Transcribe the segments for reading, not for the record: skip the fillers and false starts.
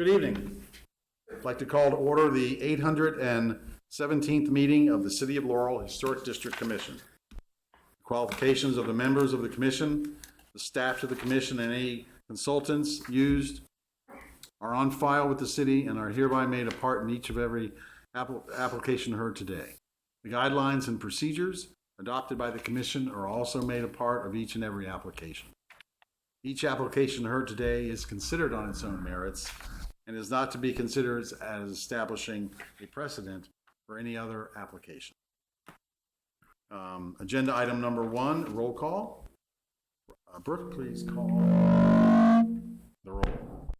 Good evening. I'd like to call to order the 817th meeting of the City of Laurel Historic District Commission. The qualifications of the members of the commission, the staff of the commission, and any consultants used are on file with the city and are hereby made a part in each of every application heard today. The guidelines and procedures adopted by the commission are also made a part of each and every application. Each application heard today is considered on its own merits and is not to be considered as establishing a precedent for any other application. Agenda item number 1, roll call. Brooke, please call the roll.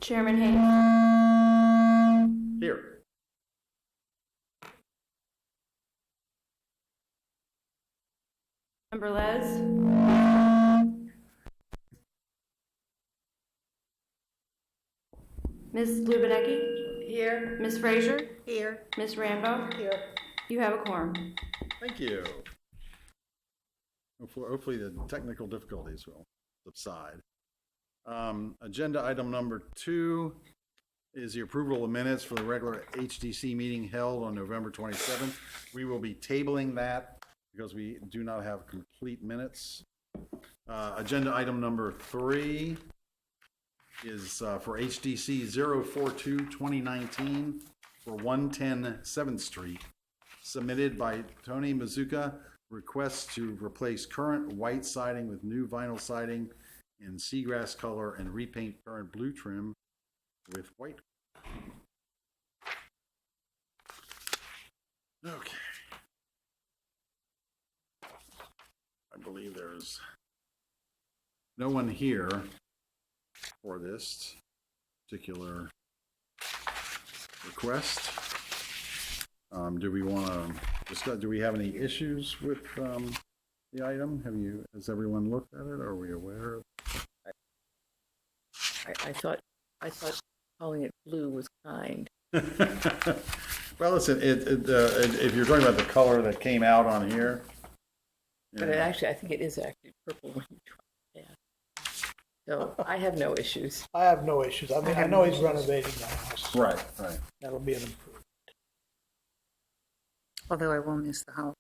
Chairman Hayes. Here. Member Les. Ms. Lubinecki? Here. Ms. Frazier? Here. Ms. Rambo? Here. You have a quorum. Thank you. Hopefully the technical difficulties will subside. Agenda item number 2 is the approval of minutes for the regular HDC meeting held on November 27th. We will be tabling that because we do not have complete minutes. Agenda item number 3 is for HDC 042-2019 for 110 7th Street, submitted by Tony Mazzuca, requests to replace current white siding with new vinyl siding in seagrass color and repaint current blue trim with white. Okay. I believe there's no one here for this particular request. Do we want to discuss, do we have any issues with the item? Has everyone looked at it? Are we aware of it? I thought calling it blue was kind. Well, listen, if you're talking about the color that came out on here. But I think it is actually purple when you try it. Yeah. So I have no issues. I have no issues. I mean, I know he's renovating the house. Right. That'll be an improvement. Although I will miss the Halloween.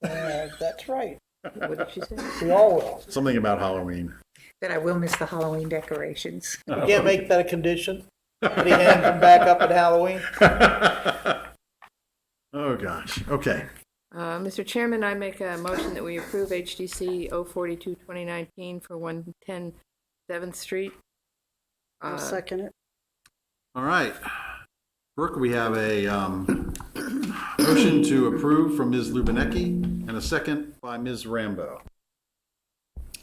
That's right. What did she say? We all will. Something about Halloween. That I will miss the Halloween decorations. We can't make that a condition. That he hands them back up at Halloween. Oh, gosh. Okay. Mr. Chairman, I make a motion that we approve HDC 042-2019 for 110 7th Street. I'll second it. All right. Brooke, we have a motion to approve from Ms. Lubinecki and a second by Ms. Rambo.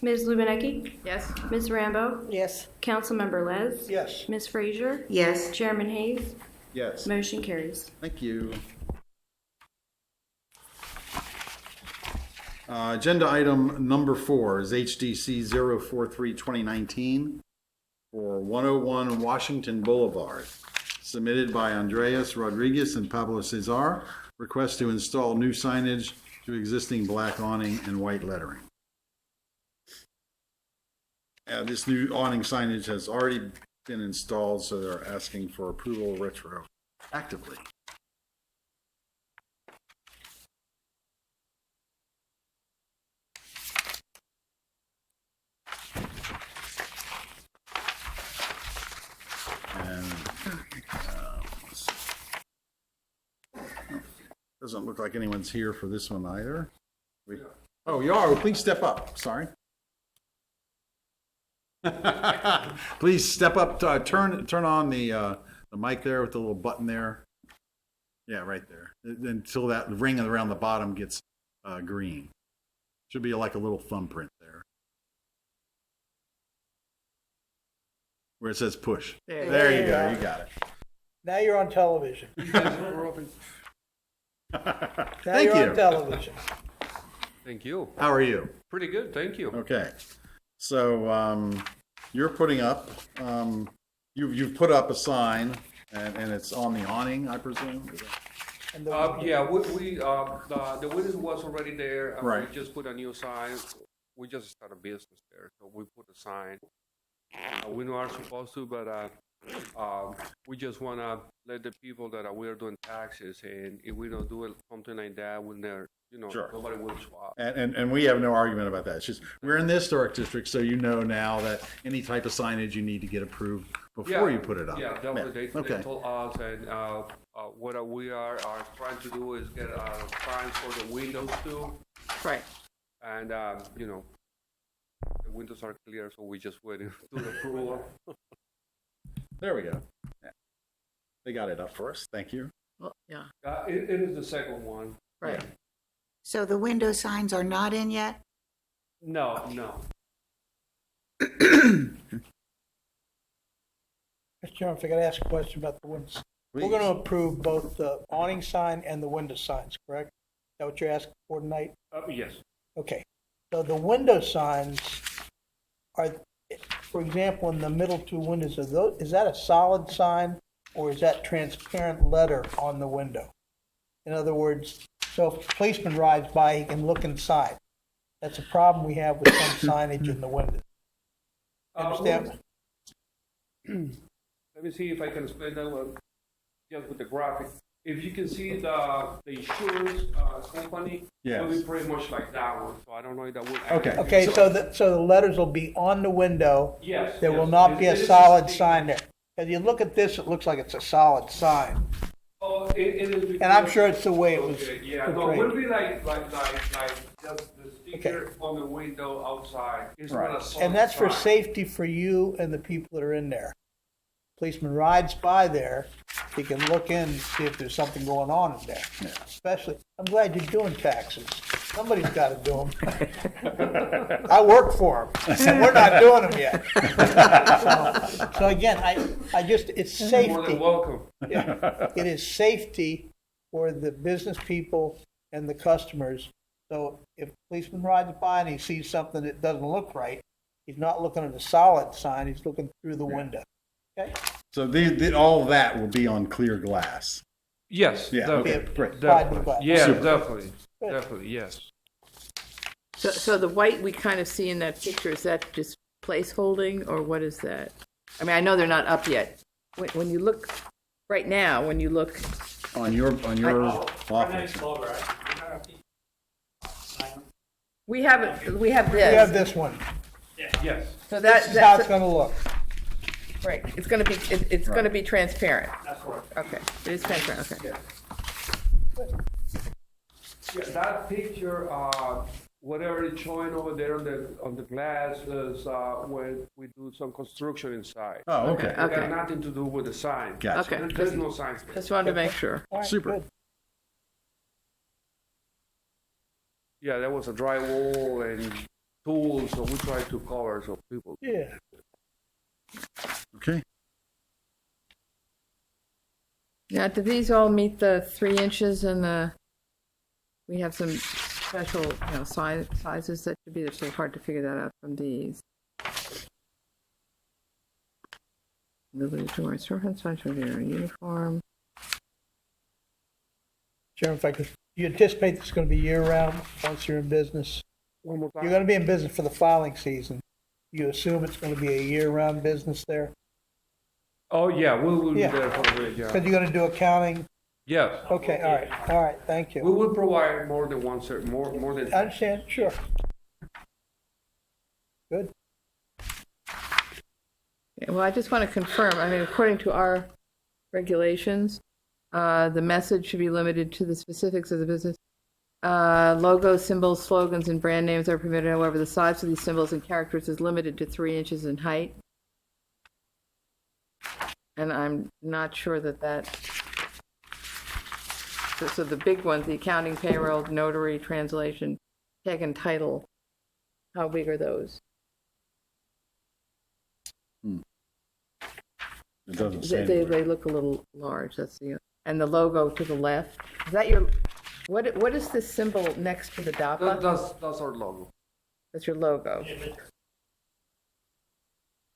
Ms. Lubinecki? Yes. Ms. Rambo? Yes. Councilmember Les? Yes. Ms. Frazier? Yes. Chairman Hayes? Yes. Motion carries. Thank you. Agenda item number 4 is HDC 043-2019 for 101 Washington Boulevard, submitted by Andreas Rodrigues and Pablo Cesar, request to install new signage to existing black awning and white lettering. This new awning signage has already been installed, so they're asking for approval retroactively. Doesn't look like anyone's here for this one either. Oh, you are? Well, please step up. Sorry. Please step up. Turn on the mic there with the little button there. Yeah, right there. Until that ring around the bottom gets green. Should be like a little thumbprint there. Where it says push. There you go. You got it. Now you're on television. Thank you're you. on television. Thank you. How are you? Pretty good, thank you. Okay. So you're putting up, you've put up a sign, and it's on the awning, I presume? And the, Yeah, the window was already there. Right. We just put a new sign. We just started a business there, so we put a sign. We know are supposed to, but we just want to let the people that we are doing taxes, and if we don't do it, something like that, we'll never, Sure. nobody will swap. And we have no argument about that. It's just, we're in the historic district, so you know now that any type of signage you need to get approved before you put it up. Yeah, definitely. They Okay. told us, and what we are trying to do is get signs for the windows too, Right. and the windows are clear, so we just waiting to the approval. There we go. Yeah. They got it up for us. Thank you. Well, yeah, It is the second one. right. So the window signs are not in yet? No. Mr. Chairman, if I could ask a question about the windows. We're Please. going to approve both the awning sign and the window signs, correct? Is that what you're asking for tonight? Yes. Okay. So the window signs are, for example, in the middle two windows, is that a solid sign or is that transparent letter on the window? In other words, so if a policeman rides by, he can look inside. That's a problem we have with some signage in the windows. Understand? Let me see if I can explain that one just with the graphic. If you can see the insurance company, Yes. it'll be pretty much like that one. So I don't know if that would. Okay. Okay, so the letters will be on the window. Yes. There will yes. not be a It is solid stick- sign there. As you look at this, it looks like it's a solid sign. Oh, it is. And I'm sure it's the way it was Okay, yeah, no, it portrayed. will be like just the sticker on the window outside. It's Right. not a solid And that's for sign. safety for you and the people that are in there. Policeman rides by there, he can look in and see if there's something going on in there. Yeah. Especially, I'm glad you're doing taxes. Somebody's got to do them. I work for them, and we're not doing them yet. So again, I just, it's More safety. than welcome. It is safety for the business people and the customers. So if a policeman rides by and he sees something that doesn't look right, he's not looking at a solid sign, he's looking through the window. Okay? So all that will be on clear glass. Yes. Yeah, definitely. okay, great. Applied to glass. Yeah, Super. definitely, yes. So the white we kind of see in that picture, is that just placeholding or what is that? I mean, I know they're not up yet. When you look, right now, when you look, On your office. we have this. We have this one. Yes. So This is how it's that's, gonna look. right, it's gonna be, it's gonna be transparent. That's correct. Okay, it is transparent, okay. Yeah, that picture, whatever it's showing over there on the glass is when we do some construction inside. Oh, okay. It Okay. got nothing to do with the sign. Gotcha. Okay. There's no signs there. Just wanted to make sure. All right, Super. good. Yeah, there was a drywall and tools, so we tried to cover so people. Yeah. Okay. Now, do these all meet the 3 inches and we have some special, sizes that should be there, so it's hard to figure that out from these. Ability to wear storefront signs for their uniform. Chairman, if I could, you anticipate this is gonna be year-round once you're in business? One more time. You're gonna be in business for the filing season. You assume it's gonna be a year-round business there? Oh, yeah, we will be Yeah. there for the, yeah. Because you're gonna do accounting? Yes. Okay, all right, thank We you. will provide more than one, more than. I understand, sure. Good. Okay, well, I just want to confirm, I mean, according to our regulations, the message should be limited to the specifics of the business. Logos, symbols, slogans, and brand names are permitted. However, the size of these symbols and characters is limited to 3 inches in height. And I'm not sure that. So the big ones, the accounting, payroll, notary, translation, tag, and title, how big are those? It doesn't say. They anywhere. look a little large, that's and the logo to the left, is that your, what is this symbol next to the DAPA? That's our logo. That's your logo.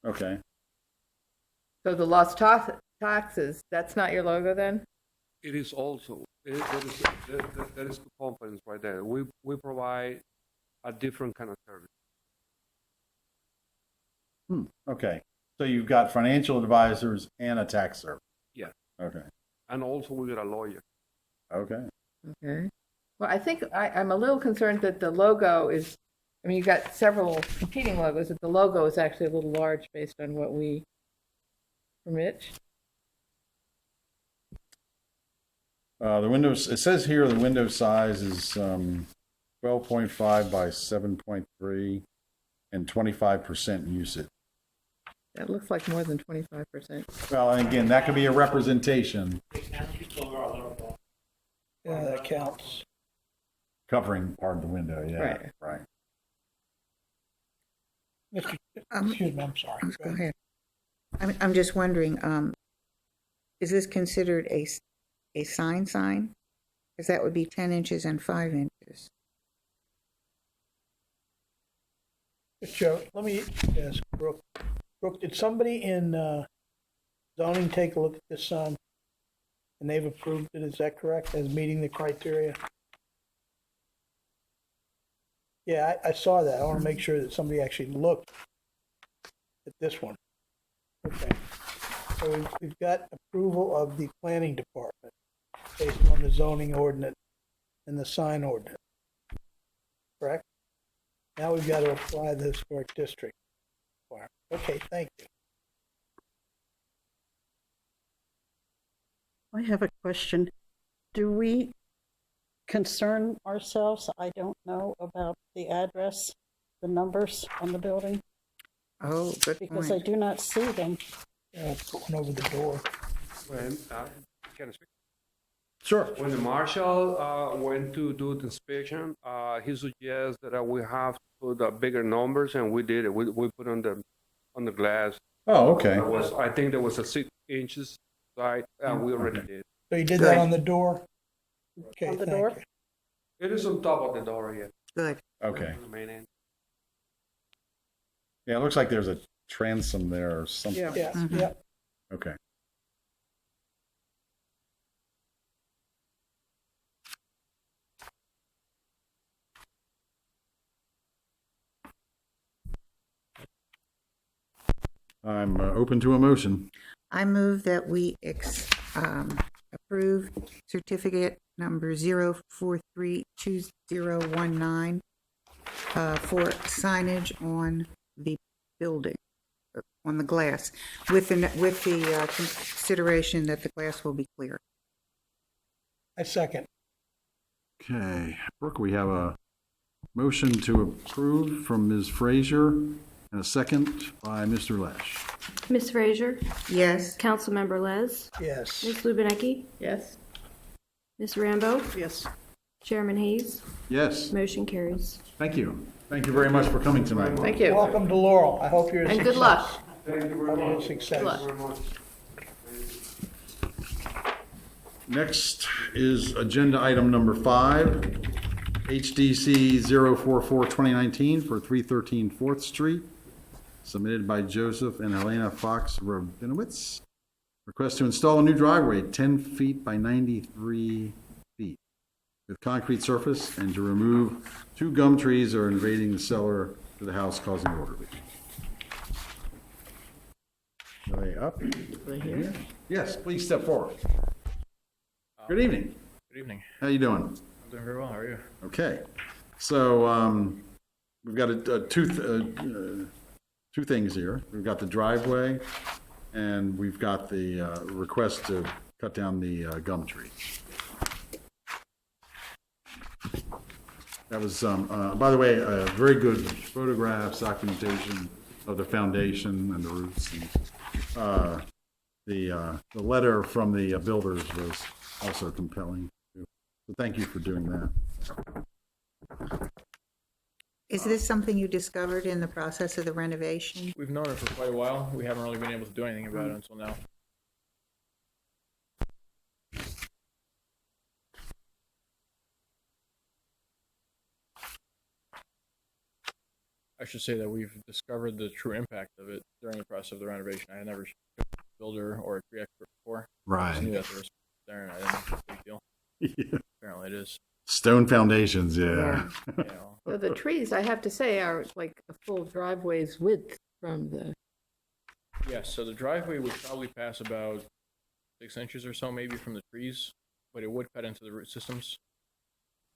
Okay. Uh, So the lost taxes, that's not your logo then? It is also, there is two components right there. We provide a different kind of service. Okay, so you've got financial advisors and a tax service. Yeah. Okay, And also we got a lawyer. okay. Okay. Well, I think I'm a little concerned that the logo is, I mean, you've got several competing logos, that the logo is actually a little large based on what we permit. The windows, it says here the window size is 12.5 by 7.3 and 25% usage. That looks like more than 25%. Well, and again, that could be a representation Yeah, that counts. covering part of the window, yeah, right. Mr. Excuse me, I'm sorry. Go ahead. I'm just wondering, is this considered a sign? Because that would be 10 inches and 5 inches. Joe, let me ask Brooke. Brooke, did somebody in zoning take a look at this sign? And they've approved it, is that correct, as meeting the criteria? Yeah, I saw that. I want to make sure that somebody actually looked at this one. Okay. So we've got approval of the planning department based on the zoning ordinance and the sign ordinance. Correct? Now we've got to apply the historic district requirement. Okay, thank you. I have a question. Do we concern ourselves, I don't know, about the address, the numbers on the building? Oh, good Because I point. do not see them. Put one over the door. When, can I speak? Sure. When the marshal went to do the inspection, he suggested that we have to put bigger numbers, and we did it. We put on the glass. Oh, okay. I think there was a 6 inches side, and we already did. So you did that on the door? Okay, On the thank door? It is on top of the door, yeah. Good. Okay. On the main end. Yeah, it looks like there's a transom there or something. Yeah. Yeah, Mhm. yeah. Okay. I'm open to a motion. I move that we approve certificate number 0432019 for signage on the building, on the glass, with the consideration that the glass will be clear. I second. Okay, Brooke, we have a motion to approve from Ms. Frazier and a second by Mr. Lesh. Ms. Frazier, Yes. Councilmember Les, Yes. Ms. Lubinecki, Yes? Ms. Rambo, Yes. Chairman Hayes, Yes, motion carries. thank you. Thank you very much for coming tonight. Thank you. Welcome to Laurel. I hope you're a And success. good luck. Thank you very Probably a much. success. Good luck. Very much. Next is agenda item number 5, HDC 044-2019 for 313 4th Street, submitted by Joseph and Helena Fox-Rabinovitz. Request to install a new driveway 10 feet by 93 feet with concrete surface and to remove 2 gum trees that are invading the cellar to the house causing water leak. Are they up? Yes, please step forward. Good evening. Good evening. How you doing? I'm doing very well. How are you? Okay. So we've got two things here. We've got the driveway, and we've got the request to cut down the gum tree. That was, by the way, very good photographs, documentation of the foundation and the roots. And, the letter from the builders was also compelling. So thank you for doing that. Is this something you discovered in the process of the renovation? We've known it for quite a while. We haven't really been able to do anything about it until now. I should say that we've discovered the true impact of it during the process of the renovation. I had never spoken to a builder or a tree expert before. I just knew that there was there, and I didn't think it was a big deal. Yeah. Apparently, it is. Stone foundations, yeah. You know, So the trees, I have to say, are like a full driveway's width from the, Yes, so the driveway would probably pass about 6 inches or so, maybe from the trees, but it would cut into the root systems.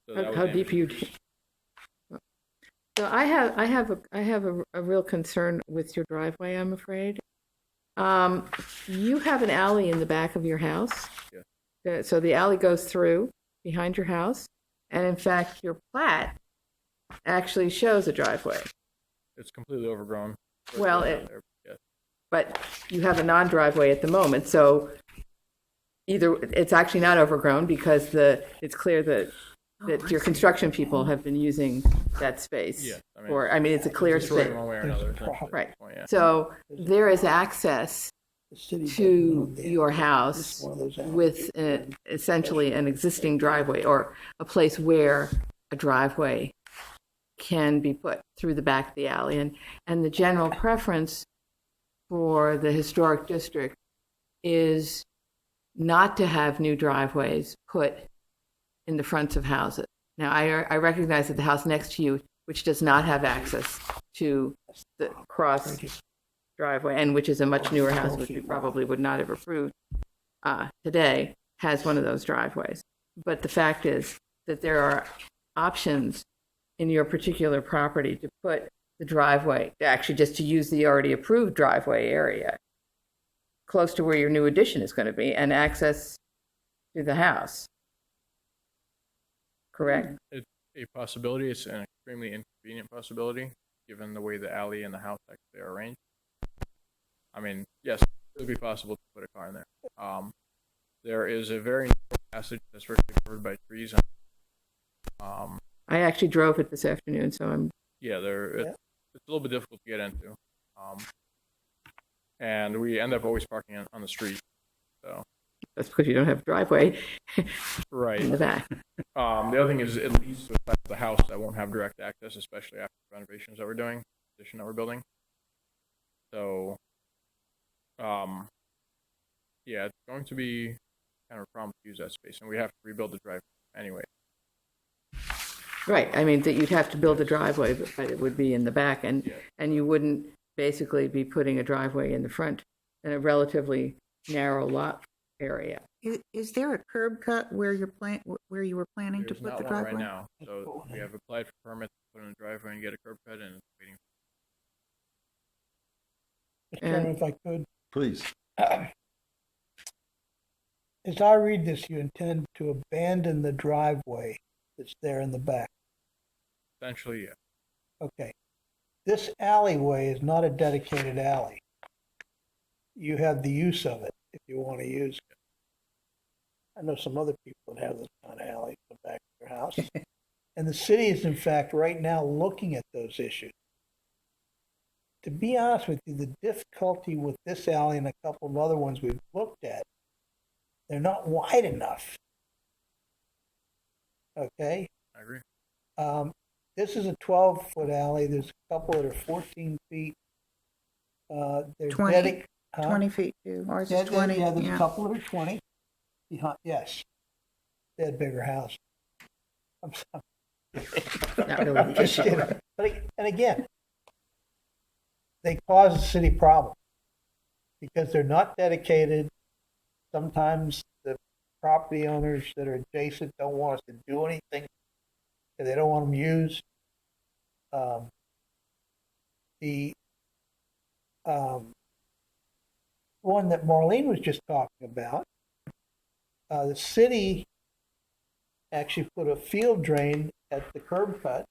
So that would how damage deep you? the trees. So I have a real concern with your driveway, I'm afraid. You have an alley in the back of your house. Yeah. So the alley goes through behind your house, and in fact, your plat actually shows a driveway. It's completely overgrown. Well, Yes. but you have a non-driveway at the moment, so either it's actually not overgrown because it's clear that your construction people have been using that space. Yeah, I mean, it's a clear It's space. destroyed one way or another. essentially, Right. at this point, yeah. So there is access The city doesn't to own the your alley. house It's one of those alleys. with essentially an existing driveway or a place where a driveway can be put through the back of the alley. And the general preference for the historic district is not to have new driveways put in the fronts of houses. Now, I recognize that the house next to you, which does not have access to the cross driveway, and which is a much newer house, which we probably would not have approved today, has one of those driveways. But the fact is that there are options in your particular property to put the driveway, actually just to use the already approved driveway area, close to where your new addition is going to be, and access to the house. Correct? It's a possibility. It's an extremely inconvenient possibility, given the way the alley and the house actually are arranged. I mean, yes, it would be possible to put a car in there. There is a very narrow passage that's virtually covered by trees. I actually drove it this afternoon, so I'm. Yeah, it's a little bit difficult to get into. And we end up always parking on the street. So That's because you don't have a driveway right. in the back. The other thing is it leads to the house that won't have direct access, especially after the renovations that we're doing, addition that we're building. So, yeah, it's going to be kind of a problem to use that space, and we have to rebuild the driveway anyway. Right. I mean, that you'd have to build a driveway, but it would be in the back, and Yeah. and you wouldn't basically be putting a driveway in the front in a relatively narrow lot area. Is there a curb cut where you were planning to There's put not the one right driveway? now, so we have applied for permits to put in a driveway and get a curb cut, and it's waiting. Mr. Chairman, if I could, Please. as I read this, you intend to abandon the driveway that's there in the back. Essentially, yeah. Okay. This alleyway is not a dedicated alley. You have the use of it if you want to use it. I know some other people that have this kind of alley in the back of their house. And the city is, in fact, right now looking at those issues. To be honest with you, the difficulty with this alley and a couple of other ones we've looked at, they're not wide enough. Okay? I agree. This is a 12-foot alley. There's a couple that are 14 feet. They're 20. 20 feet too. Ours is 20. Yeah, there's a couple that are 20. Yes. They had bigger house. I'm sorry. Not really. Just kidding. And again, they cause a city problem because they're not dedicated. Sometimes the property owners that are adjacent don't want us to do anything because they don't want them used. The one that Marlene was just talking about, the city actually put a field drain at the curb cut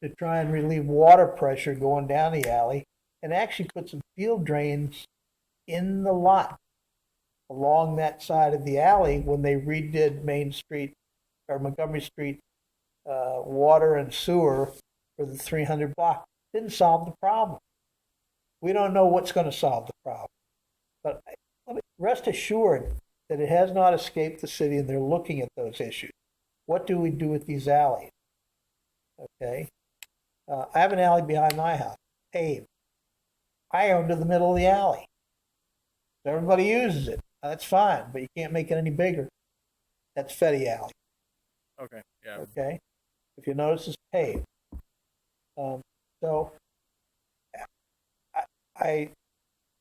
to try and relieve water pressure going down the alley, and actually put some field drains in the lot along that side of the alley when they redid Main Street or Montgomery Street water and sewer for the 300 block. Didn't solve the problem. We don't know what's going to solve the problem. But rest assured that it has not escaped the city, and they're looking at those issues. What do we do with these alleys? Okay. I have an alley behind my house, paved. I own to the middle of the alley. Everybody uses it. That's fine, but you can't make it any bigger. That's Fetty Alley. Okay, yeah. Okay. If you notice, it's paved. So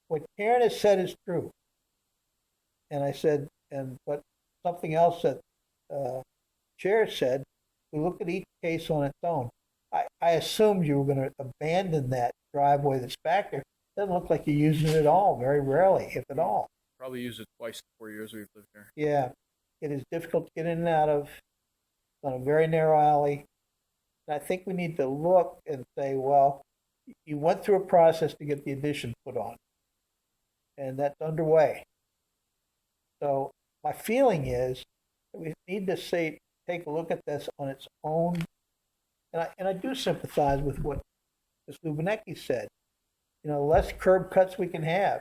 what Karen has said is true. And I said, but something else that Chair said, we look at each case on its own. I assumed you were going to abandon that driveway that's back there. Doesn't look like you're using it at all, very rarely, if at all. Probably used it twice in 4 years we've lived here. Yeah, it is difficult to get in and out of. It's on a very narrow alley. And I think we need to look and say, well, you went through a process to get the addition put on. And that's underway. So my feeling is that we need to take a look at this on its own. And I do sympathize with what Ms. Lubinecki said. You know, less curb cuts we can have.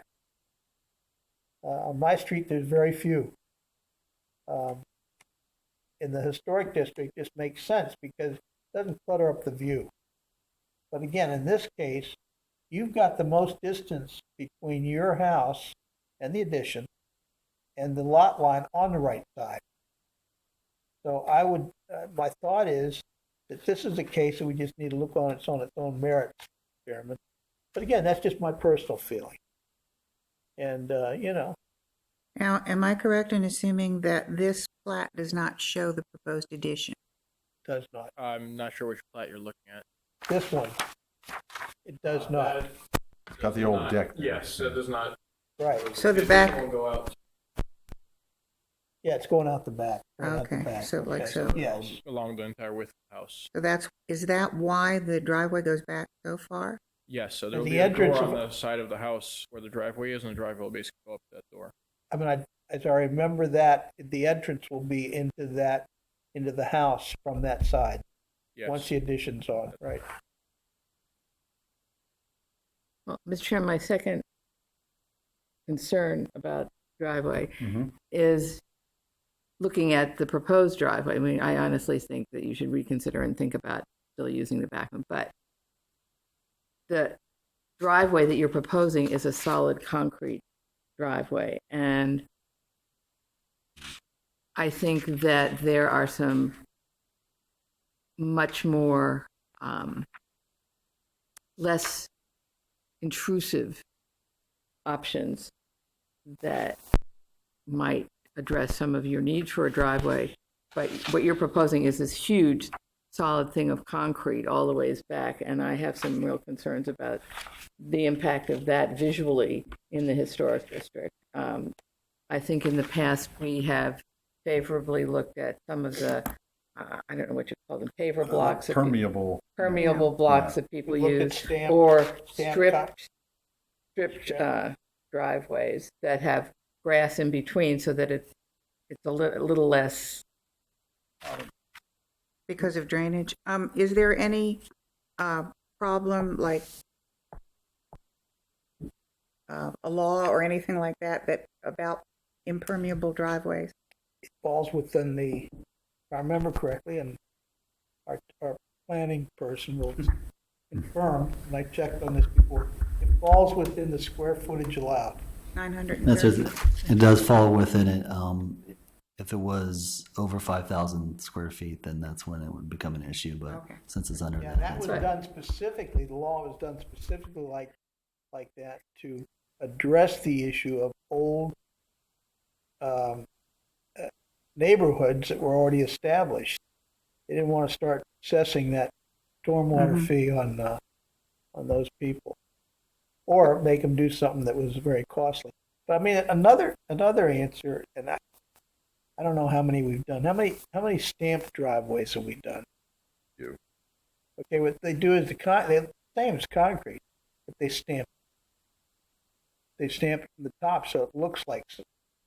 On my street, there's very few. In the historic district, just makes sense because it doesn't clutter up the view. But again, in this case, you've got the most distance between your house and the addition and the lot line on the right side. So I would, my thought is that this is a case that we just need to look on its own merits, Chairman. But again, that's just my personal feeling. And, you know. Now, am I correct in assuming that this plat does not show the proposed addition? Does not. I'm not sure which plat you're looking at. This one, it does not. Got the old deck there. Yes, it does not. Right. So the back, Won't go out Yeah, it's going out the back. Going out the Okay, back. so like Okay, so. Yes. along the entire width of the house. so is that why the driveway goes back so far? Yes, so there will the be a door entrance on of- the side of the house where the driveway is, and the driveway will basically go up that door. I mean, as I remember that, the entrance will be into the house from that side. Yes. Once the addition's on, right? Well, Mr. Chairman, my second concern about driveway is looking at the proposed driveway. I mean, I honestly think that you should reconsider and think about still using the back one, but the driveway that you're proposing is a solid concrete driveway, and I think that there are some much more less intrusive options that might address some of your needs for a driveway. But what you're proposing is this huge solid thing of concrete all the ways back, and I have some real concerns about the impact of that visually in the historic district. I think in the past we have favorably looked at some of the, I don't know what you call them, paver blocks. Permeable. Permeable blocks that people We looked at use, stamped- or stamped stripped driveways that have grass in between, so that it's a little less. Because of drainage? Is there any problem, like a law or anything like that about impermeable driveways? It falls within the, if I remember correctly, and our planning person will confirm, and I checked on this before, it falls within the square footage allowed. 930? That's it does fall within it. If it was over 5,000 square feet, then that's when it would become an issue. But Okay. since it's under Yeah, that, that was right. done specifically, the law was done specifically like that to address the issue of old neighborhoods that were already established. They didn't want to start assessing that stormwater fee on those people, or make them do something that was very costly. But I mean, another answer, and I don't know how many we've done. How many stamped driveways have we done? Few. Okay, what they do is the same as concrete, but they stamp. They stamp it from the top so it looks like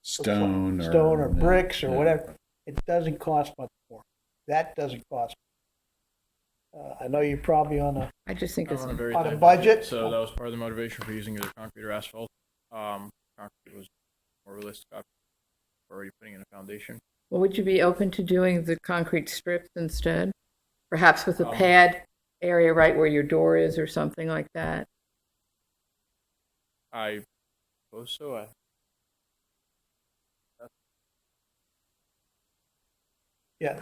Stone or bricks or yeah. whatever. It doesn't cost much more. That doesn't cost. I know you're probably on a. I just think it's. I'm on a very On a tight budget? so that was part of the motivation for using either concrete or asphalt. Concrete was more realistic option. Already putting in a foundation. Well, would you be open to doing the concrete strips instead? Perhaps with a pad area right where your door is or something like that? I suppose so. Yeah.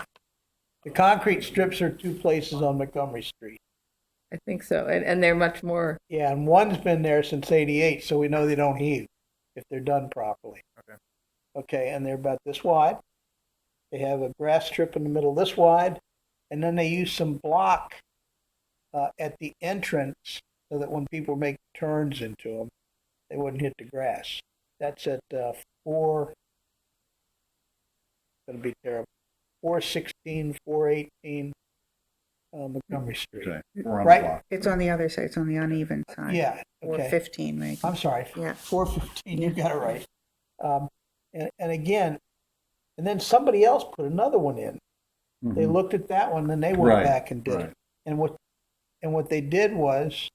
The concrete strips are two places on Montgomery Street. I think so. And they're much more, Yeah, and one's been there since '88, so we know they don't heave if they're done properly. Okay. Okay, and they're about this wide. They have a grass strip in the middle this wide, and then they use some block at the entrance so that when people make turns into them, they wouldn't hit the grass. That's at 4, going to be terrible, 416, 418 Montgomery Street. Okay. We're on the Right. block. It's on the other side, it's on the uneven side. Yeah, Or okay. 15, maybe. I'm sorry, Yeah. 415, you got it right. And again, and then somebody else put another one in. They looked at that one, then they went Right, back and did right. it. And what they did was,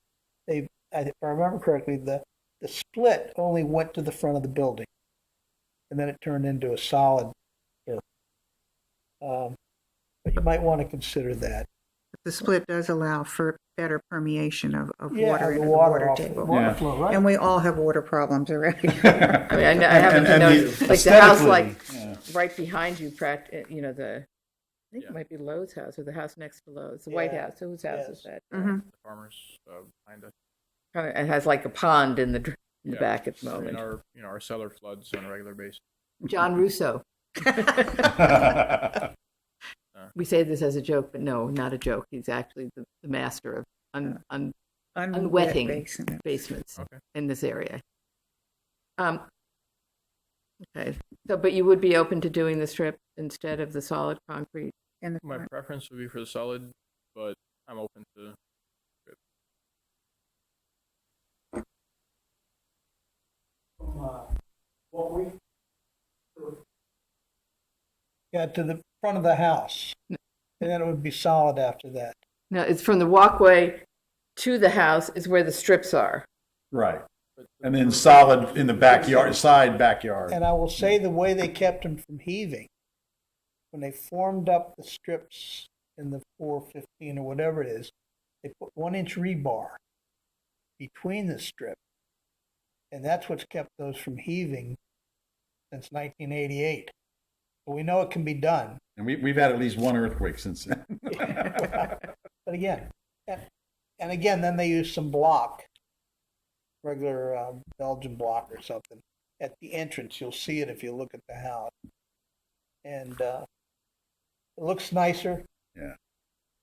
if I remember correctly, the split only went to the front of the building, and then it turned into a solid surface. But you might want to consider that. The split does allow for better permeation of Yeah, water the into the water water off the table. water Yeah. flow, right? And we all have water problems already. I mean, I happen to And know, the- like the house, like, aesthetically, right behind you, you know, I think Yeah. it might be Lowe's house or the house next to Lowe's, the White Yeah. House. Whose house is that? Mhm. The farmers behind us. It has like a pond in the Yeah. back at the I mean, moment. our cellar floods on a regular basis. John Russo. We say this as a joke, but no, not a joke. He's actually the master of unwetting basement. basements Okay. in this area. Okay, so but you would be open to doing the strip instead of the solid concrete? In the My front. preference would be for the solid, but I'm open to. Yeah, to the front of the house, and then it would be solid after that. No, it's from the walkway to the house is where the strips are. Right. And then solid in the backyard, side backyard. And I will say the way they kept them from heaving, when they formed up the strips in the 415 or whatever it is, they put 1-inch rebar between the strip. And that's what's kept those from heaving since 1988. So we know it can be done. And we've had at least one earthquake since then. But again, and again, then they use some block, regular Belgian block or something. At the entrance, you'll see it if you look at the house. And it looks nicer. Yeah.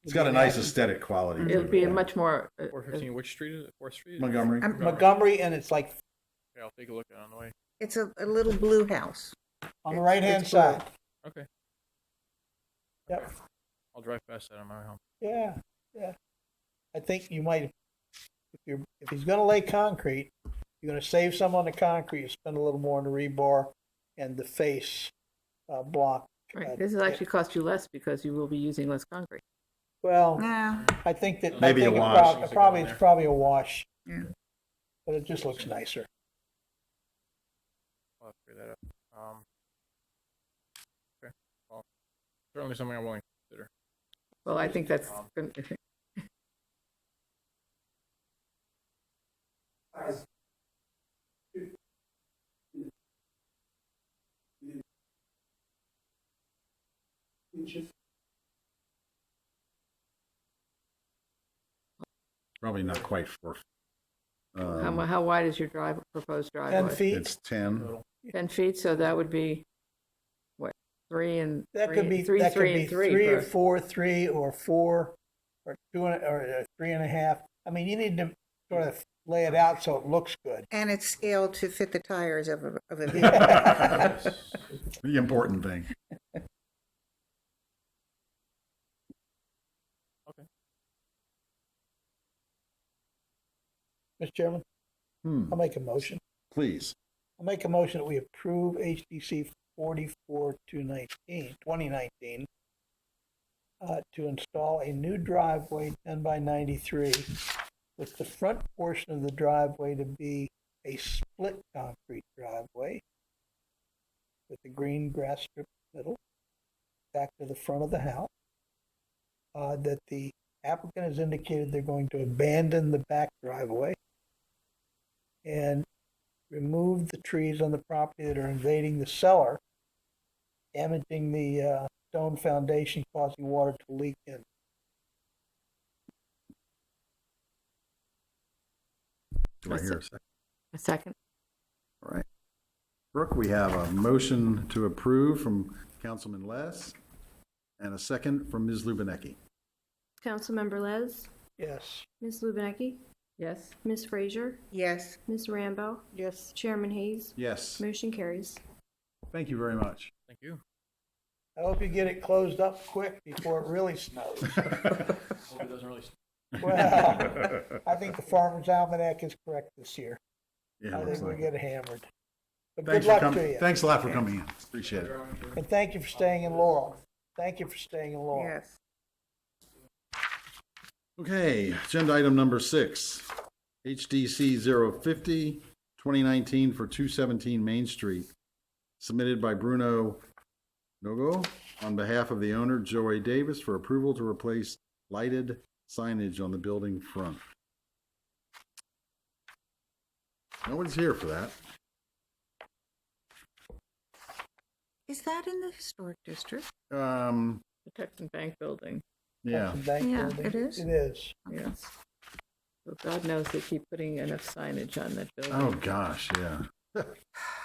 It's got a nice aesthetic quality. to It would be a it. much more 415, which street is it? 4th Street? Montgomery. Montgomery, and it's like Okay, I'll take a look at it on the way. It's a little blue house. on the right-hand It's blue. side. Okay. Yep. I'll drive past that on my way home. Yeah, yeah. I think you might, if he's going to lay concrete, you're going to save some on the concrete, you spend a little more on the rebar and the face block. Right. This will actually cost you less because you will be using less concrete. Well, Yeah. I think that Maybe I think a it wash. it's probably a wash, Yeah. but it just looks nicer. I'll have to figure that out. Okay. Well, certainly something I'm willing to consider. Well, I think that's. Probably not quite 4. How wide is your proposed 10 driveway? feet, It's 10. 10 feet, so that would be, what, 3 and that 3, could be, 3, that could 3 be and 3. 3 or per- 4, 3 or 4, or 2 or 3.5. I mean, you need to sort of lay it out so it looks good. And it's scaled to fit the tires of a vehicle. The important thing. Mr. Chairman, I'll make a motion. Please. I'll make a motion that we approve HDC 44-2019 to install a new driveway 10 by 93 with the front portion of the driveway to be a split concrete driveway with the green grass strip in the middle, back to the front of the house. That the applicant has indicated they're going to abandon the back driveway and remove the trees on the property that are invading the cellar, damaging the stone foundation, causing water to leak in. Do I hear a second? A second? All right. Brooke, we have a motion to approve from Councilman Les and a second from Ms. Lubinecki. Councilmember Les, Yes. Ms. Lubinecki, Yes? Ms. Frazier, Yes. Ms. Rambo, Yes. Chairman Hayes. Yes. Motion carries. Thank you very much. Thank you. I hope you get it closed up quick before it really snows. Hope it doesn't really. Well, I think the Farmer's Almanac is correct this year. Yeah, I looks think we like get it. hammered. But Thanks good for luck to coming. you. Thanks a lot for coming in. Appreciate it. And thank you for staying in Laurel. Thank you for staying in Laurel. Yes. Okay, agenda item number 6, HDC 050, 2019 for 217 Main Street, submitted by Bruno Nogo on behalf of the owner, Joey Davis, for approval to replace lighted signage on the building front. Nobody's here for that. Is that in the historic district? The Texan Bank building, Yeah, Bank Yeah, building. it is. It is. yes. So God knows they keep putting enough signage on that building. oh gosh, yeah.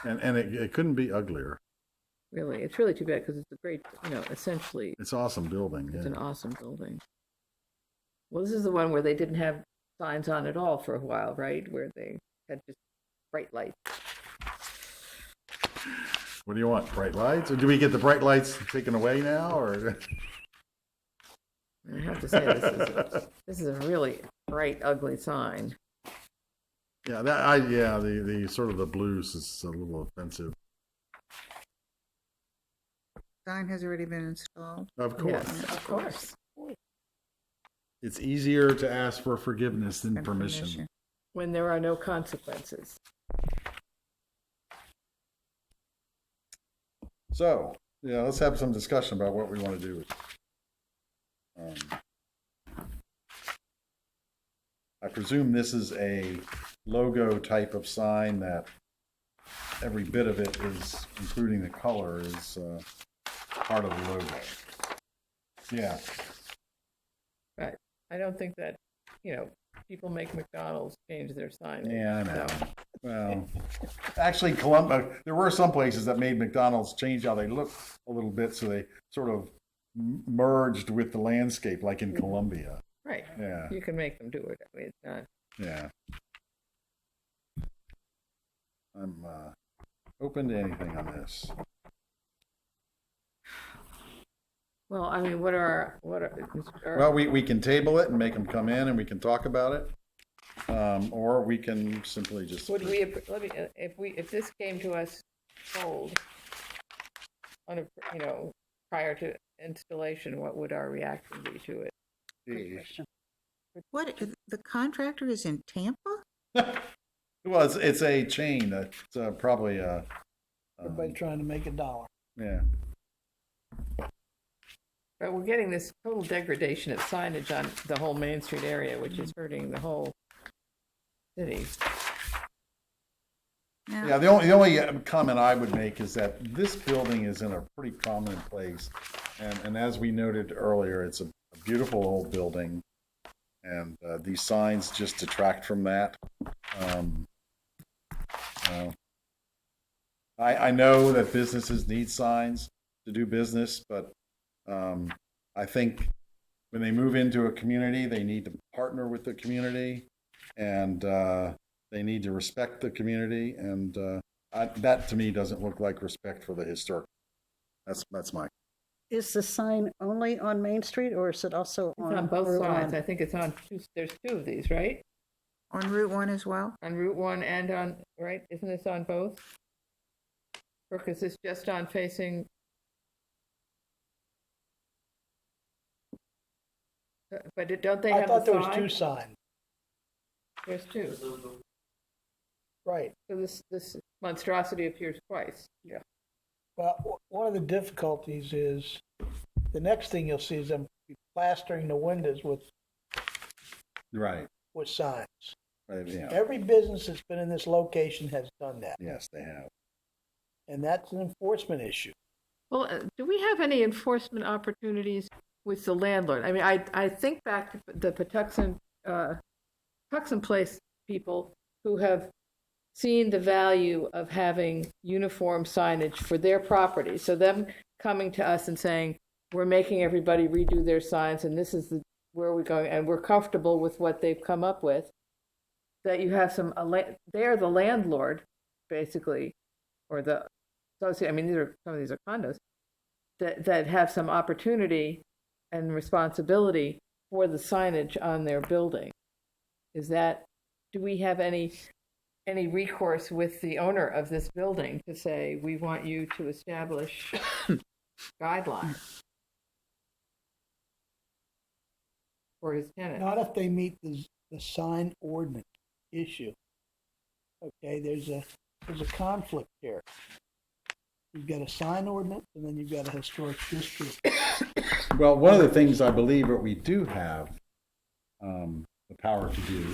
And it couldn't be uglier. Really, it's really too bad because it's a great, essentially, It's awesome building, it's an yeah. awesome building. Well, this is the one where they didn't have signs on at all for a while, right? Where they had just bright lights. What do you want, bright lights? Or do we get the bright taken away now, or? I have to say, this is a really bright, ugly sign. Yeah, the sort of the blues is a little offensive. Sign has already been installed. Of course. Yes, of course. It's easier to ask for forgiveness than And permission. When there are no consequences. So, yeah, let's have some discussion about what we want to do with it. I presume this is a logo type of sign that every bit of it is, including the color, is part of the logo. Yeah. Right. I don't think that, people make McDonald's change their sign. Yeah, I know. So, Well, actually, there were some places that made McDonald's change how they look a little bit, so they sort of merged with the landscape, like in Columbia. right. Yeah, You can make them do it. I mean, it's not. yeah. I'm open to anything on this. Well, I mean, what are Well, we can table it and make them come in, and we can talk about it, or we can simply just. would we, if this came to us cold on a, prior to installation, what would our reaction be to it? Good question. What, the contractor is in Tampa? Well, it's a chain. It's probably Everybody trying to make $1. yeah. But we're getting this total degradation of signage on the whole Main Street area, which is hurting the whole city. Yeah, the only comment I would make is that this building is in a pretty prominent place, and as we noted earlier, it's a beautiful old building, and these signs just detract from that. I know that businesses need signs to do business, but I think when they move into a community, they need to partner with the community, and they need to respect the community, and that to me doesn't look like respect for the historic. That's my. Is the sign only on Main Street, or is it also It's on on both Route sides. 1? I think it's on there's two of these, right? On Route 1 as well? On Route 1 and on, right? Isn't this on both? Or is this just on facing? But don't they I have thought the there was sign? 2 signs. There's two. Right. So this monstrosity appears twice. Yeah. Well, one of the difficulties is the next thing you'll see is them plastering the windows with Right. signs. Right, yeah. Every business that's been in this location has done that, Yes, they have. and that's an enforcement issue. Well, do we have any enforcement opportunities with the landlord? I mean, I think back to the Patuxent Place people who have seen the value of having uniform signage for their property. So them coming to us and saying, we're making everybody redo their signs, and this is where we're going, and we're comfortable with what they've come up with, that you have they're the landlord, basically, or the associate. I mean, some of these are condos that have some opportunity and responsibility for the signage on their building. Do we have any recourse with the owner of this building to say, we want you to establish guidelines for his tenant? Not if they meet the sign ordinance issue. Okay, there's a conflict here. You've got a sign ordinance, and then you've got a historic district. Well, one of the things I believe that we do have the power to do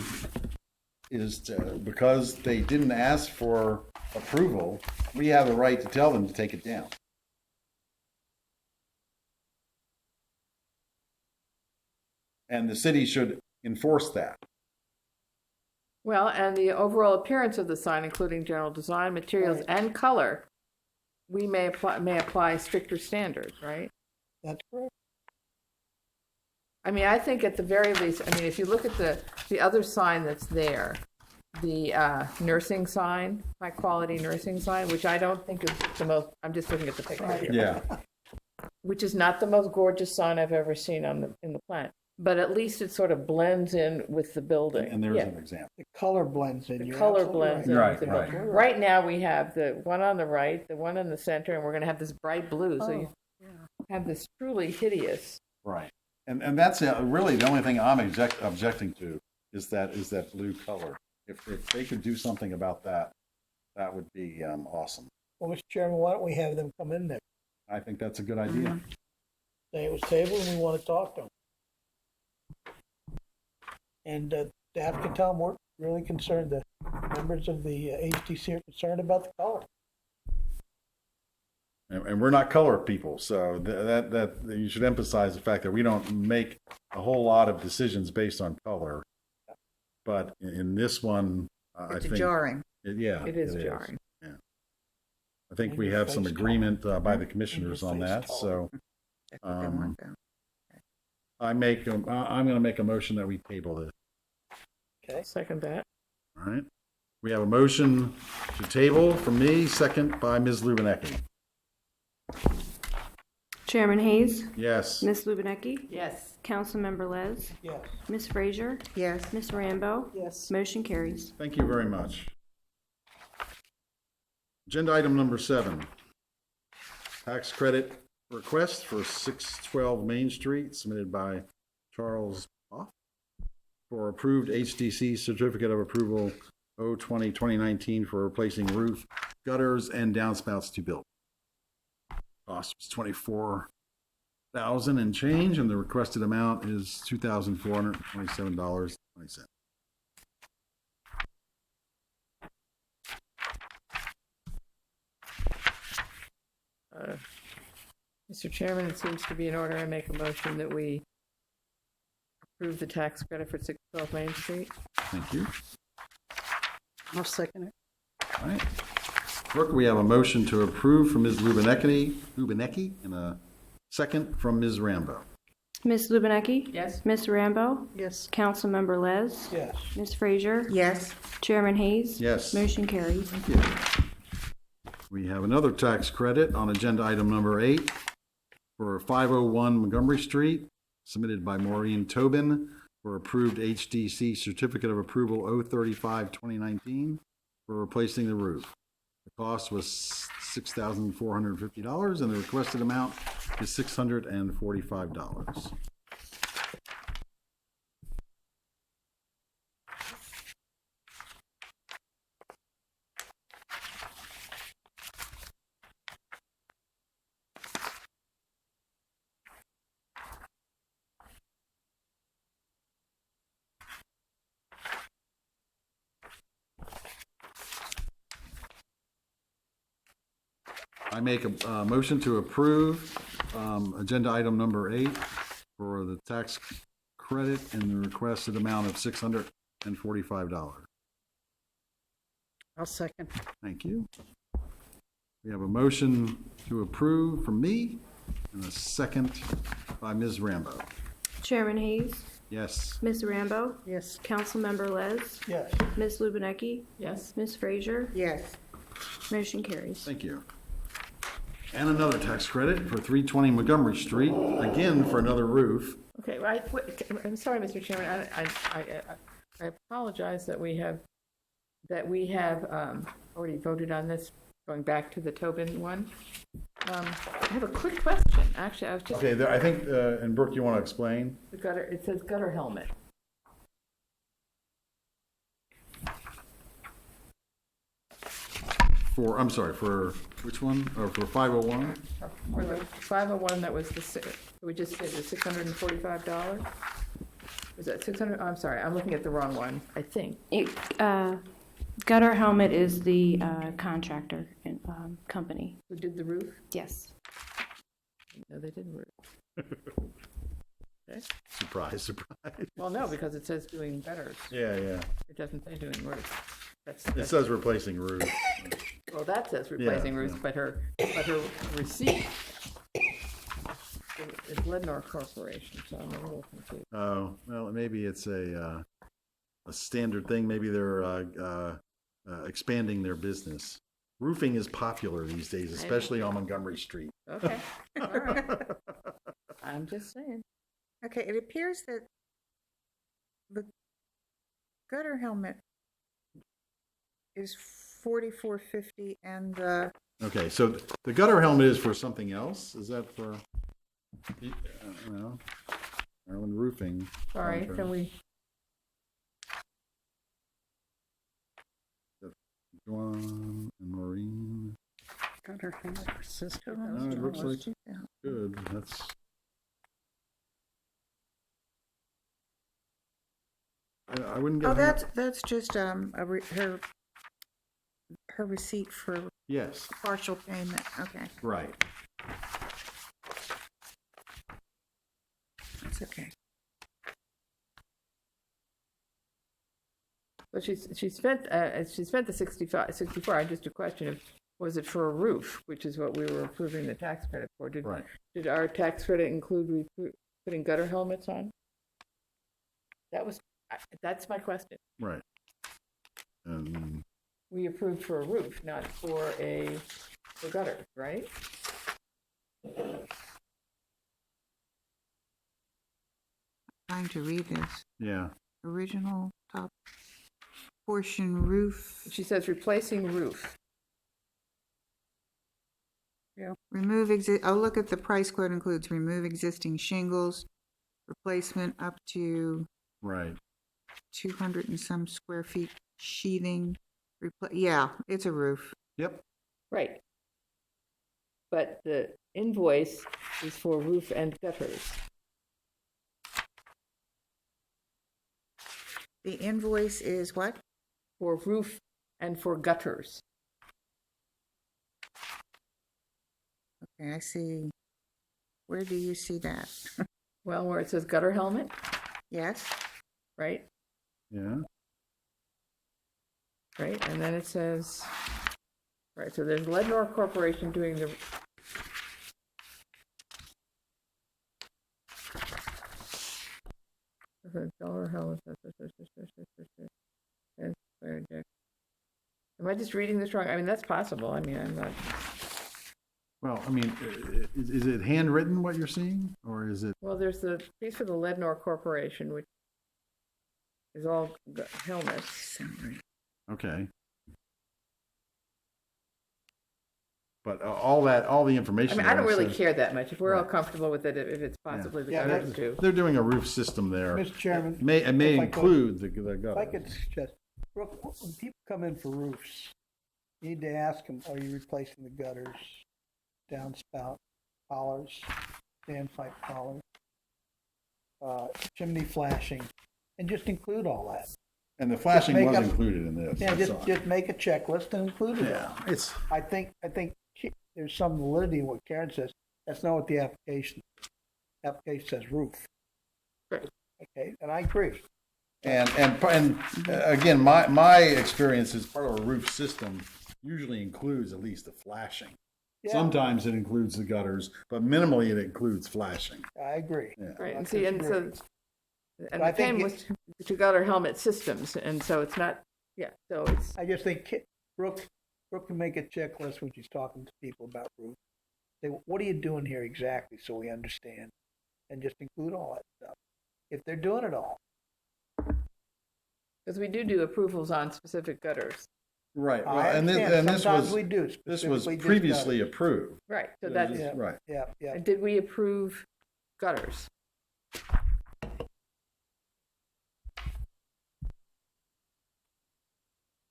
is because they didn't ask for approval, we have the right to tell them to take it down. And the city should enforce that. Well, and the overall appearance of the sign, including general design, materials, Right. and color, we may apply stricter standards, right? That's correct. I mean, I think at the very least, I mean, if you look at the other sign that's there, the nursing sign, high quality nursing sign, which I don't think is the most, I'm just looking at the picture here. Yeah. Which is not the most gorgeous sign I've ever seen in the plant, but at least it sort of blends in with the building. And there's Yeah. an example. The color blends in. The You're color absolutely blends in Right, with the right. building. Right now, we have the one on the right, the one in the center, and we're going to have this bright blue, so you have this truly hideous. Right. And that's really the only thing I'm objecting to is that blue color. If they could do something about that, that would be awesome. Well, Mr. Chairman, why don't we have them come in there? I think that's a good idea. Say it was tabled and we want to talk to them. And staff can tell them we're really concerned, the members of the HDC are concerned about the color. And we're not color people, so that you should emphasize the fact that we don't make a whole lot of decisions based on color. But in this one, I It's think jarring. It is jarring. Yeah. I think we have some agreement by the commissioners on that. So That's what they want, though. I'm going to make a motion that we table this. Okay. Second that. All right. We have a motion to table from me, second by Ms. Lubinecki. Chairman Hayes, Yes. Ms. Lubinecki, Yes. Councilmember Les, Yes. Ms. Frazier, Yes. Ms. Rambo, Yes. motion carries. Thank you very much. Agenda item number 7. Tax credit request for 612 Main Street submitted by Charles Hoff for approved HDC certificate of approval 020-2019 for replacing roof, gutters, and downspouts to build. Cost was $24,000 and change, and the requested amount is $2,427.20. Mr. Chairman, it seems to be in order. I make a motion that we approve the tax credit for 612 Main Street. Thank you. I'll second it. All right. Clerk, we have a motion to approve from Ms. Lubinecki, and a second from Ms. Rambo. Ms. Lubinecki, Yes? Ms. Rambo, Yes. Councilmember Les, Yes. Ms. Frazier, Yes. Chairman Hayes. Yes. Motion carries. Thank you. We have another tax credit on agenda item number 8 for 501 Montgomery Street, submitted by Maureen Tobin for approved HDC certificate of approval 035-2019 for replacing the roof. The cost was $6,450, and the requested amount is $645. I make a motion to approve agenda item number 8 for the tax credit and the requested amount of $645. I'll second. Thank you. We have a motion to approve from me and a second by Ms. Rambo. Chairman Hayes, Yes. Ms. Rambo, Yes. Councilmember Les, Yes. Ms. Lubinecki, Yes. Ms. Frazier, Yes. motion carries. Thank you. And another tax credit for 320 Montgomery Street, again for another roof. Okay, I'm sorry, Mr. Chairman, I apologize that we have already voted on this, going back to the Tobin one. I have a quick question, actually, I was just, Okay, I think, and Brooke, you want to explain? the gutter, it says gutter helmet. I'm sorry, for which one? Or for 501? For the 501, that was we just said the $645? Was that 600? I'm sorry, I'm looking at the wrong one, I think. Gutter Helmet is the contractor and company. Who did the roof? Yes. No, they didn't roof. Okay. Surprise, surprise. Well, no, because it says doing gutters. Yeah, yeah. It doesn't say doing roof. It says replacing roof. Well, that says replacing roofs, yeah. but her receipt is Lednor Corporation, so I'm a little confused. Oh, well, maybe it's a standard thing. Maybe they're expanding their business. Roofing is popular these days, especially on Montgomery Street. Okay, all right. I'm just saying. Okay, it appears that the gutter helmet is $44.50 and the Okay, so the gutter helmet is for something else? Is that for, well, Maryland Roofing? Sorry, contract. can we, Juan and Maureen. Gutter helmet for Cisco. No, it looks like good. That's. I wouldn't get. Oh, that's just her receipt for Yes, partial payment. Okay, right. that's okay. but she spent the 64. I just a question of, was it for a roof, which is what we were approving the tax credit for? Right. Did our tax credit include putting gutter helmets on? That's my question. Right. We approved for a roof, not for gutter, right? Trying to read this. Yeah. Original top portion roof. She says replacing roof. Oh, look at the price quote includes remove existing shingles, replacement up to Right. 200 and some square feet sheathing. Yeah, it's a roof. Yep. Right. But the invoice is for roof and gutters. The invoice is what? For roof and for gutters. Okay, I see. Where do you see that? Well, where it says gutter helmet, Yes. right? Yeah. Right, and then it says, right, so there's Lednor Corporation doing the, am I just reading this wrong? I mean, that's possible. I mean, I'm not. Well, I mean, is it handwritten what you're seeing, or is it? Well, there's the piece for the Lednor Corporation, which is all helmets. Okay. But all the I information. mean, I don't there really says- care that much. If we're all Right. comfortable with it, if it's possibly the Yeah, gutters too. They're doing a roof system there. Mr. Chairman. It may if I could- include the If I gutter. could suggest, Brooke, when people come in for roofs, you need to ask them, are you replacing the gutters, downspout collars, standpipe collars, chimney flashing, and just include all that. And the flashing make was up- included in this. Yeah, I saw just it. make a checklist and include it. Yeah, it's, I think there's some validity in what Karen says. That's not what the application says roof. Right. Okay, and I agree. And again, my experience is part of a roof system usually includes at least the flashing. Yeah. Sometimes it includes the gutters, but minimally it includes flashing. I agree. Yeah. Right, I and see, and so, disagree. and But I the same think with to gutter helmet systems, and so it's not, yeah, so it's, I just think Brooke can make a checklist when she's talking to people about roofs. Say, what are you doing here exactly, so we understand, and just include all that stuff. If they're doing it all. because we do approvals on specific gutters. Right, I well, and understand. this Sometimes was, we do, this was specifically just previously gutters. approved. Right, so It was that's, just- Right. Yeah. and did we approve gutters?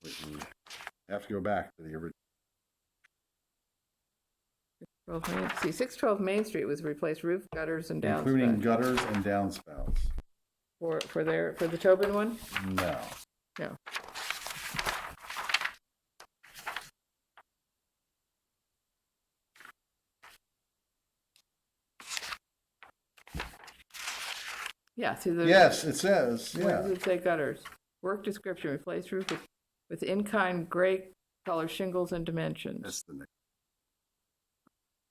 We have to go back to the original. 612 612 Main Street was replaced roof, gutters, and Including downspouts. gutters and downspouts. For the Tobin one? No. No. Yeah, see the. Yes, it says, Where yeah. does it say gutters? Work description, replace roof with in-kind gray color shingles and dimensions. That's the next.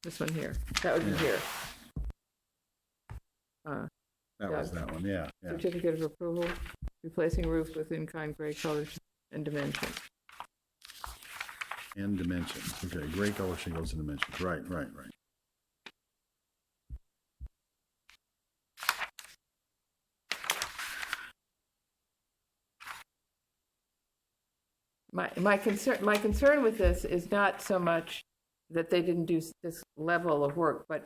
This one here. That would be Yeah. here. That was that one, yeah. Certificate of approval, replacing roof with in-kind gray colors and dimensions. And dimensions. Okay, gray color shingles and dimensions. Right. My concern with this is not so much that they didn't do this level of work, but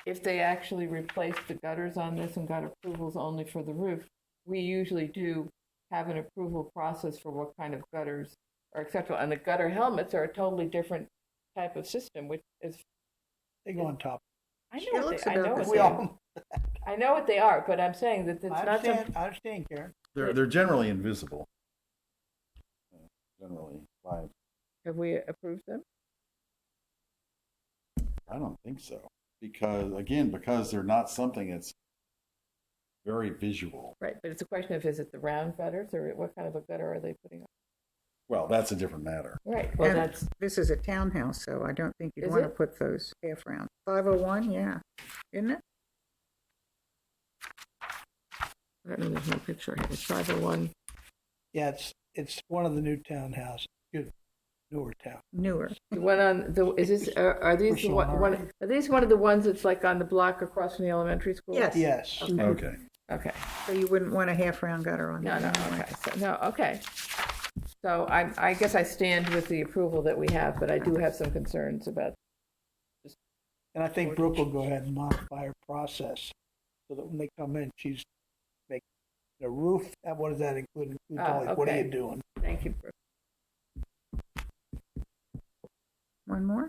if they actually replaced the gutters on this and got approvals only for the roof, we usually do have an approval process for what kind of gutters are acceptable. And the gutter helmets are a totally different type of system, which is. They go on top. I It know looks what they, I know about what the they We are. all, I know what they are, but I'm saying that it's I not understand, some. I understand, Karen. They're generally invisible. Generally, like, Have we approved them? I don't think so. Because they're not something that's very visual. Right, but it's a question of, is it the round gutters or what kind of a gutter are they putting on? Well, that's a different matter. Right, well, And that's, this is a townhouse, so I don't think you'd Is want to it? put those half round. 501, yeah, isn't it? I don't know, there's no picture here. It's 501. Yeah, it's one of the new townhouses, good, newer town. Newer. The one on, is this, are these the are these one of the ones that's like on the block across from the elementary school? Yes. Yes. Okay. Okay, So you wouldn't want a half round gutter on no, that. okay, okay. So I guess I stand with the approval that we have, but I do have some concerns about, And I think Brooke will go ahead and modify her process so that when they come in, she's making the roof, what does that include? What are okay. you doing? thank you for, One more?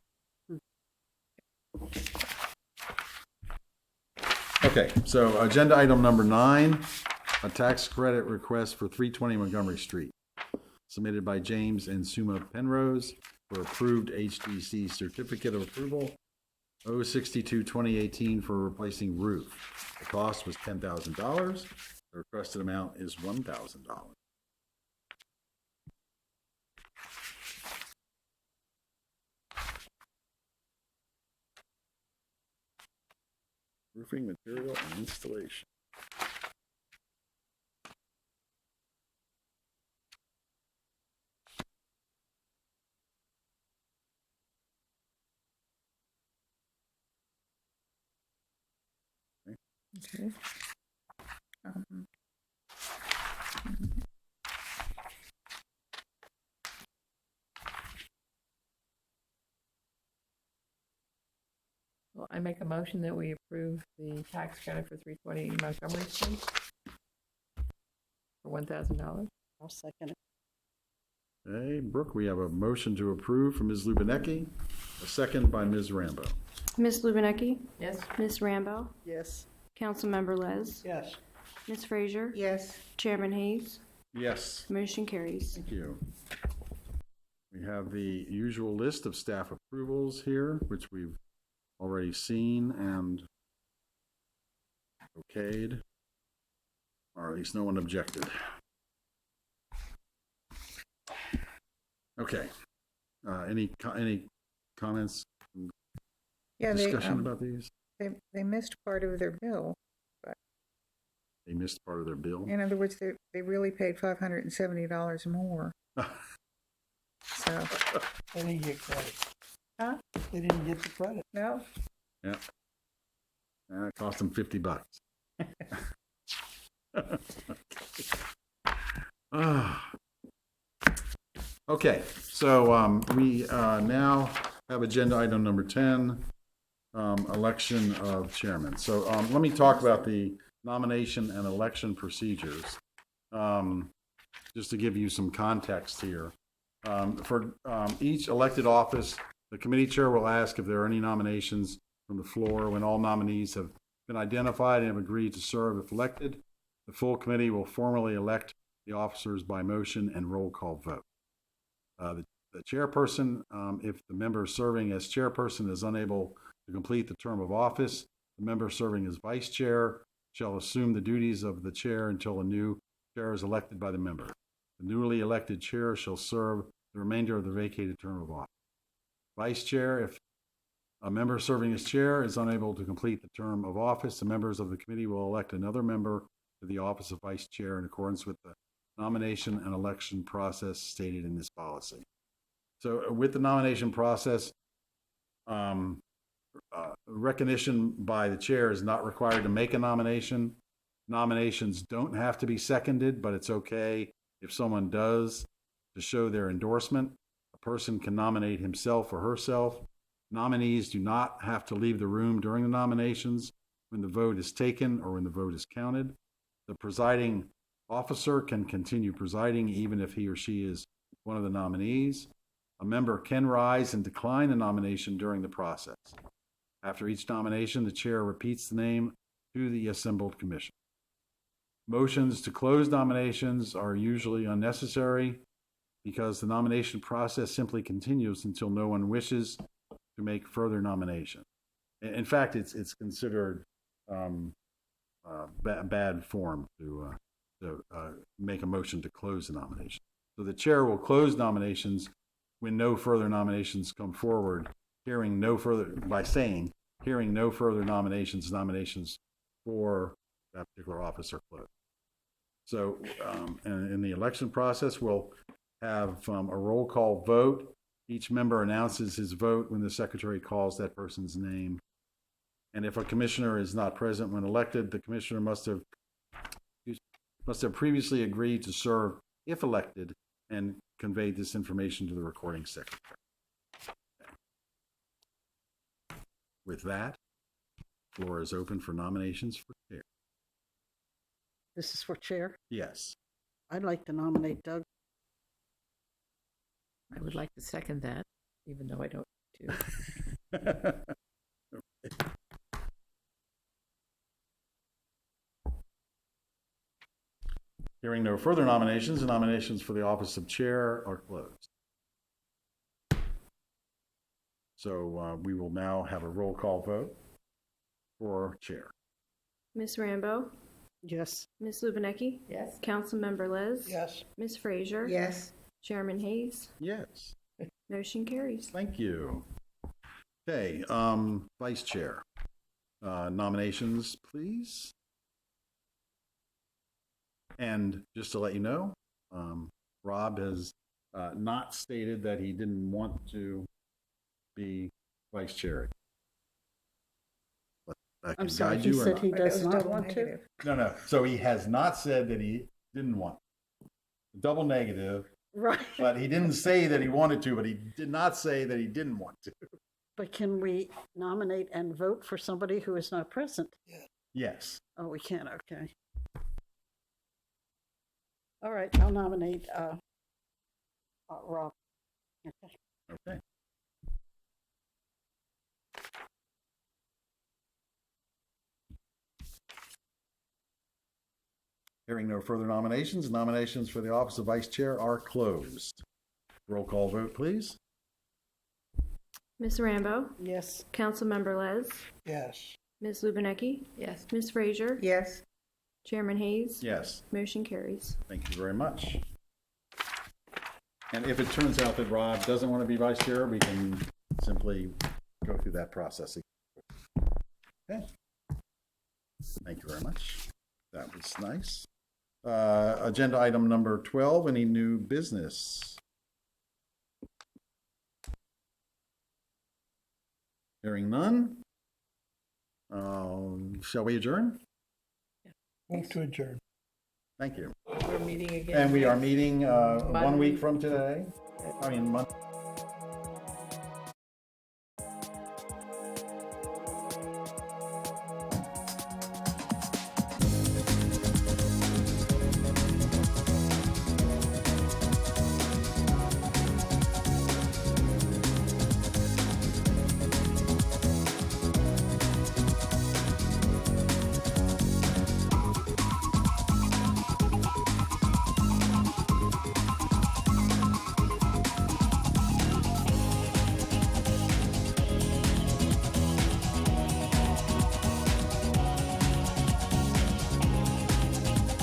Okay, so agenda item number 9, a tax credit request for 320 Montgomery Street, submitted by James and Suma Penrose for approved HDC certificate of approval 062-2018 for replacing roof. The cost was $10,000. The requested amount is $1,000. Roofing material and installation. okay. Um, Well, I make a motion that we approve the tax credit for 320 Montgomery Street for $1,000. I'll second it. Okay, Brooke, we have a motion to approve from Ms. Lubinecki, a second by Ms. Rambo. Ms. Lubinecki, Yes? Ms. Rambo, Yes. Councilmember Les, Yes. Ms. Frazier, Yes. Chairman Hayes, Yes. motion carries. Thank you. We have the usual list of staff approvals here, which we've already seen and okayed. or at least no one objected. Okay. Any comments, Yeah, discussion about these? they missed part of their bill. They missed part of their bill. In other words, they really paid $570 more. So, They didn't get credit. huh? They didn't get the credit. No? Yeah. It cost them $50. Okay, so we now have agenda item number 10, election of chairman. So let me talk about the nomination and election procedures, just to give you some context here. For each elected office, the committee chair will ask if there are any nominations from the floor. When all nominees have been identified and have agreed to serve if elected, the full committee will formally elect the officers by motion and roll call vote. The chairperson, if the member serving as chairperson is unable to complete the term of office, the member serving as vice chair shall assume the duties of the chair until a new chair is elected by the member. The newly elected chair shall serve the remainder of the vacated term of office. Vice chair, if a member serving as chair is unable to complete the term of office, the members of the committee will elect another member to the office of vice chair in accordance with the nomination and election process stated in this policy. So with the nomination process, recognition by the chair is not required to make a nomination. Nominations don't have to be seconded, but it's okay if someone does to show their endorsement. A person can nominate himself or herself. Nominees do not have to leave the room during the nominations when the vote is taken or when the vote is counted. The presiding officer can continue presiding even if he or she is one of the nominees. A member can rise and decline a nomination during the process. After each nomination, the chair repeats the name to the assembled commission. Motions to close nominations are usually unnecessary because the nomination process simply continues until no one wishes to make further nomination. In fact, it's considered bad form to make a motion to close the nomination. So the chair will close nominations when no further nominations come forward, hearing no further nominations for that particular office are closed. So in the election process, we'll have a roll call vote. Each member announces his vote when the secretary calls that person's name. And if a commissioner is not present when elected, the commissioner must have previously agreed to serve if elected and conveyed this information to the recording secretary. With that, floor is open for nominations for chair. This is for chair. Yes. I'd like to nominate Doug. I would like to second that, even though I don't do. Hearing no further nominations, the nominations for the office of chair are closed. So we will now have a roll call vote for chair. Ms. Rambo? Yes. Ms. Lubinecki? Yes. Councilmember Liz? Yes. Ms. Frazier? Yes. Chairman Hayes? Yes. Motion carries. Thank you. Okay, vice chair. Nominations, please. And just to let you know, Rob has not stated that he didn't want to be vice chair. But that can I'm sorry, guide he you or said not. he does was not double want to. negative. No. So he has not said that he didn't want. Double negative. Right. But he didn't say that he wanted to, but he did not say that he didn't want to. But can we nominate and vote for somebody who is not present? Yes. Oh, we can, okay. All right, I'll nominate Rob. Okay. Okay. Hearing no further nominations, nominations for the office of vice chair are closed. Roll call vote, please. Ms. Rambo? Yes. Councilmember Liz? Yes. Ms. Lubinecki? Yes. Ms. Frazier? Yes. Chairman Hayes? Yes. Motion carries. Thank you very much. And if it turns out that Rob doesn't want to be vice chair, we can simply go through that process. Okay. Thank you very much. That was nice. Agenda item number 12, any new business? Hearing none. Shall we adjourn? Move to adjourn. Thank you. We're meeting again. And we are next meeting 1 Monday. week from today. I mean, Monday.